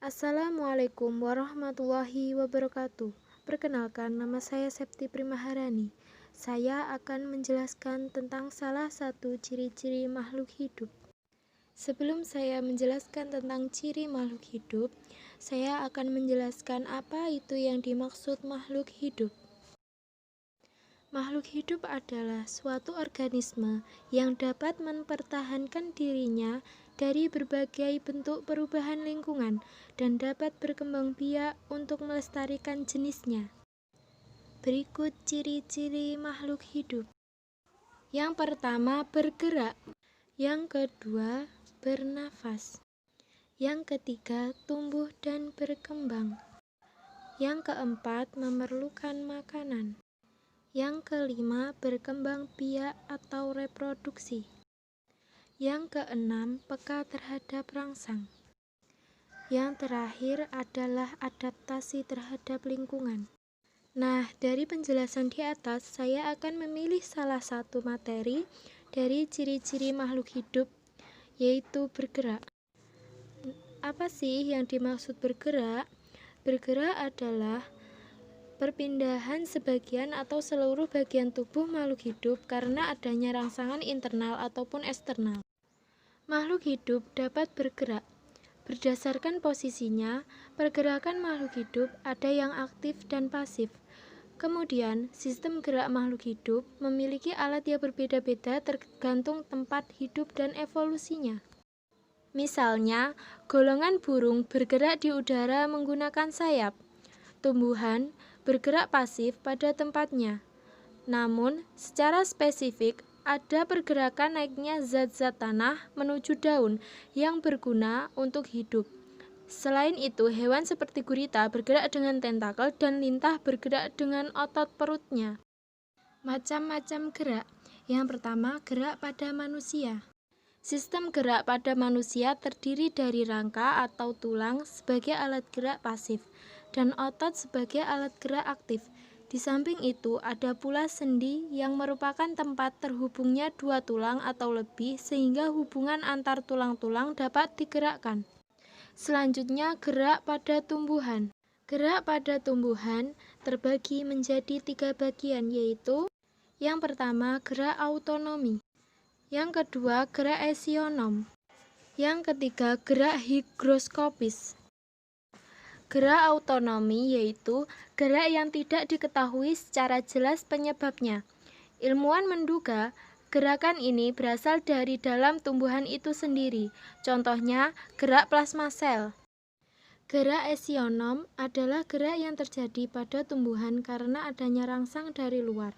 Assalamualaikum warahmatullahi wabarakatuh. Perkenalkan, nama saya Septi Primaharani. Saya akan menjelaskan tentang salah satu ciri-ciri makhluk hidup. Sebelum saya menjelaskan tentang ciri makhluk hidup, saya akan menjelaskan apa itu yang dimaksud makhluk hidup. Makhluk hidup adalah suatu organisme yang dapat mempertahankan dirinya dari berbagai bentuk perubahan lingkungan dan dapat berkembang biak untuk melestarikan jenisnya. Berikut ciri-ciri makhluk hidup. Yang pertama, bergerak. Yang kedua, bernafas. Yang ketiga, tumbuh dan berkembang. Yang keempat, memerlukan makanan. Yang kelima, berkembang biak atau reproduksi. Yang keenam, peka terhadap rangsang. Yang terakhir adalah adaptasi terhadap lingkungan. Nah, dari penjelasan di atas, saya akan memilih salah satu materi dari ciri-ciri makhluk hidup, yaitu bergerak. Apa sih yang dimaksud bergerak? Bergerak adalah perpindahan sebagian atau seluruh bagian tubuh makhluk hidup karena adanya rangsangan internal ataupun eksternal. Makhluk hidup dapat bergerak. Berdasarkan posisinya, pergerakan makhluk hidup ada yang aktif dan pasif. Kemudian, sistem gerak makhluk hidup memiliki alat yang berbeda-beda tergantung tempat hidup dan evolusinya. Misalnya, golongan burung bergerak di udara menggunakan sayap. Tumbuhan bergerak pasif pada tempatnya. Namun, secara spesifik, ada pergerakan naiknya zat-zat tanah menuju daun yang berguna untuk hidup. Selain itu, hewan seperti gurita bergerak dengan tentakel dan lintah bergerak dengan otot perutnya. Macam-macam gerak. Yang pertama, gerak pada manusia. Sistem gerak pada manusia terdiri dari rangka atau tulang sebagai alat gerak pasif dan otot sebagai alat gerak aktif. Di samping itu, ada pula sendi yang merupakan tempat terhubungnya dua tulang atau lebih sehingga hubungan antar tulang-tulang dapat digerakkan. Selanjutnya, gerak pada tumbuhan. Gerak pada tumbuhan terbagi menjadi 3 bagian, yaitu yang pertama, gerak autonomi. Yang kedua, gerak esionom. Yang ketiga, gerak higroskopis. Gerak autonomi yaitu gerak yang tidak diketahui secara jelas penyebabnya. Ilmuwan menduga gerakan ini berasal dari dalam tumbuhan itu sendiri. Contohnya, gerak plasma sel. Gerak esionom adalah gerak yang terjadi pada tumbuhan karena adanya rangsang dari luar.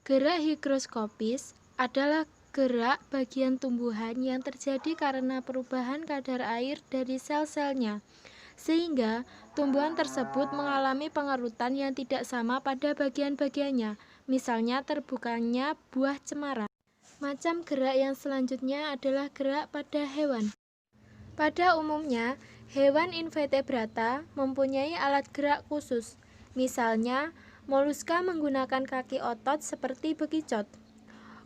Gerak higroskopis adalah gerak bagian tumbuhan yang terjadi karena perubahan kadar air dari sel-selnya, sehingga tumbuhan tersebut mengalami pengerutan yang tidak sama pada bagian-bagiannya, misalnya terbukanya buah cemara. Macam gerak yang selanjutnya adalah gerak pada hewan. Pada umumnya, hewan invertebrata mempunyai alat gerak khusus, misalnya moluska menggunakan kaki otot seperti bekicot.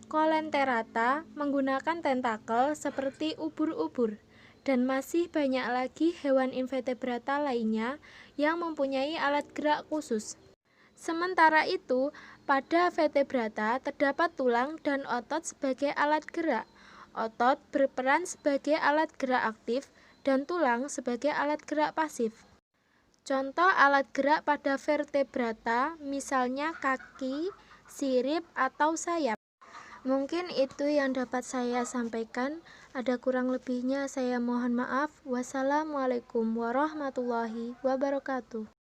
Coelenterata menggunakan tentakel seperti ubur-ubur, dan masih banyak lagi hewan invertebrata lainnya yang mempunyai alat gerak khusus. Sementara itu, pada vertebrata terdapat tulang dan otot sebagai alat gerak. Otot berperan sebagai alat gerak aktif dan tulang sebagai alat gerak pasif. Contoh alat gerak pada vertebrata misalnya kaki, sirip, atau sayap. Mungkin itu yang dapat saya sampaikan. Ada kurang lebihnya saya mohon maaf. Wassalamualaikum warahmatullahi wabarakatuh.